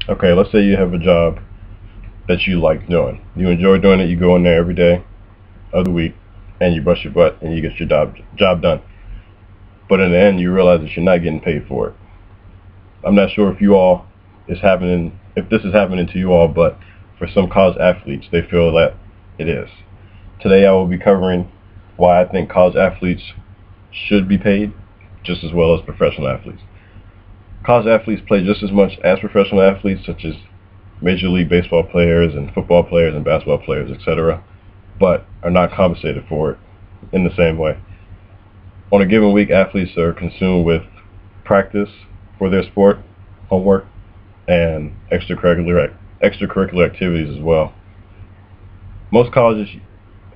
Okay, let's say you have a job that you like doing. You enjoy doing it. You go in there every day of the week, and you bust your butt, and you get your job done. But in the end, you realize that you're not getting paid for it. I'm not sure if this is happening to you all, but for some college athletes, they feel that it is. Today, I will be covering why I think college athletes should be paid just as well as professional athletes. College athletes play just as much as professional athletes, such as Major League Baseball players and football players and basketball players, etc., but are not compensated for it in the same way. On a given week, athletes are consumed with practice for their sport, homework, and extracurricular activities as well. Most colleges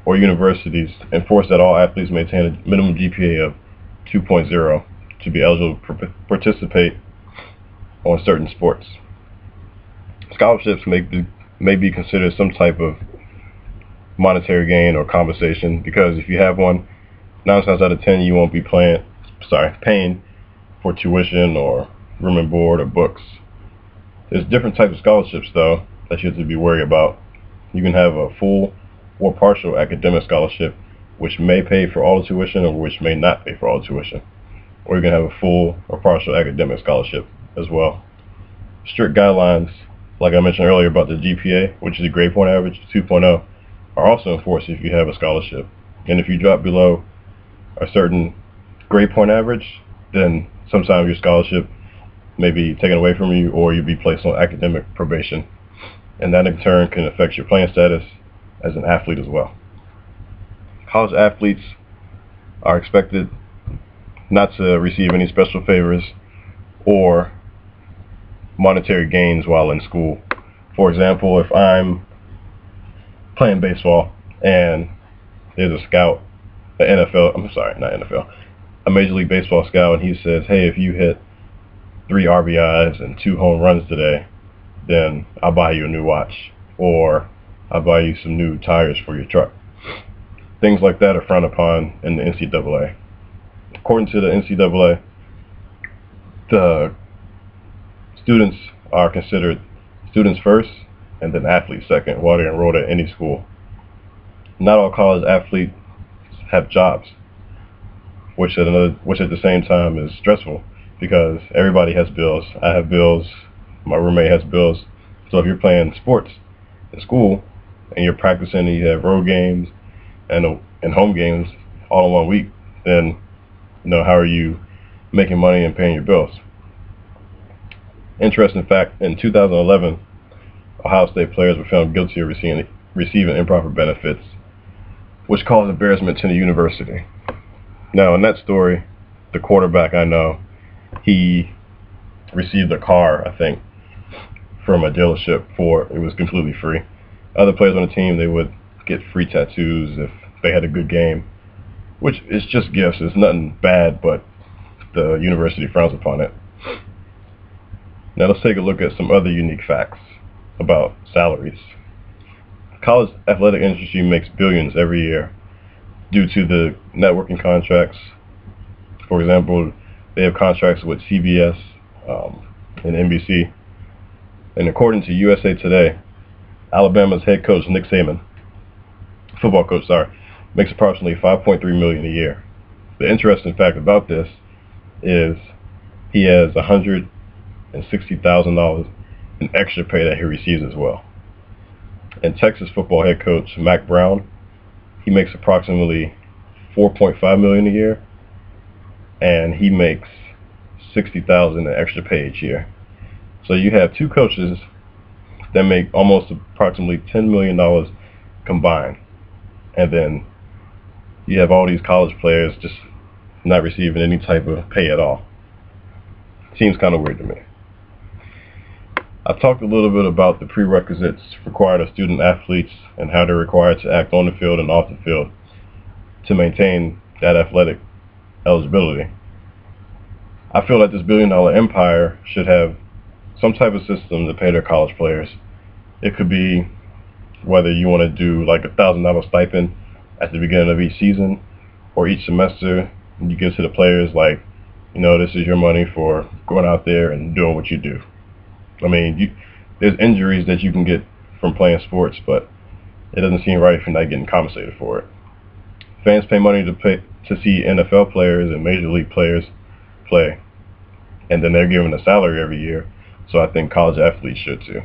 or universities enforce that all athletes maintain a minimum GPA of 2.0 to be eligible to participate on certain sports. Scholarships may be considered some type of monetary gain or compensation because if you have one, 9 times out of 10 you won't be paying for tuition or room and board or books. There's different types of scholarships though that you have to be worried about. You can have a full or partial academic scholarship which may pay for all the tuition or which may not pay for all the tuition. Or you can have a full or partial academic scholarship as well. Strict guidelines, like I mentioned earlier about the GPA, which is a grade point average, 2.0, are also enforced if you have a scholarship. And if you drop below a certain grade point average, then sometimes your scholarship may be taken away from you or you'll be placed on academic probation. And that in turn can affect your playing status as an athlete as well. College athletes are expected not to receive any special favors or monetary gains while in school. For example, if I'm playing baseball and there's a scout, a Major League Baseball scout, and he says, hey, if you hit 3 RBIs and 2 home runs today, then I'll buy you a new watch, or I'll buy you some new tires for your truck. Things like that are frowned upon in the NCAA. According to the NCAA, the students are considered students first and then athletes second while they're enrolled at any school. Not all college athletes have jobs, which at the same time is stressful because everybody has bills. I have bills, my roommate has bills. So if you're playing sports in school and you're practicing and you have road games and home games all in one week, then how are you making money and paying your bills? Interesting fact, in 2011, Ohio State players were found guilty of receiving improper benefits, which caused embarrassment to the university. Now, in that story, the quarterback I know, he received a car, I think, from a dealership it was completely free. Other players on the team, they would get free tattoos if they had a good game, which is just gifts. It's nothing bad, but the university frowns upon it. Now let's take a look at some other unique facts about salaries. College athletic industry makes billions every year due to the networking contracts. For example, they have contracts with CBS and NBC. And according to USA Today, Alabama's head coach Nick Saban, football coach, makes approximately $5.3 million a year. The interesting fact about this is he has $160,000 in extra pay that he receives as well. And Texas football head coach Mack Brown, he makes approximately $4.5 million a year, and he makes $60,000 in extra pay each year. So you have 2 coaches that make almost approximately $10 million combined, and then you have all these college players just not receiving any type of pay at all. Seems kind of weird to me. I've talked a little bit about the prerequisites required of student athletes and how they're required to act on the field and off the field to maintain that athletic eligibility. I feel that this billion-dollar empire should have some type of system to pay their college players. It could be whether you want to do like $1,000 stipend at the beginning of each season or each semester. You give to the players like, this is your money for going out there and doing what you do. I mean, there's injuries that you can get from playing sports, but it doesn't seem right if you're not getting compensated for it. Fans pay money to see NFL players and Major League players play, and then they're given a salary every year, so I think college athletes should too.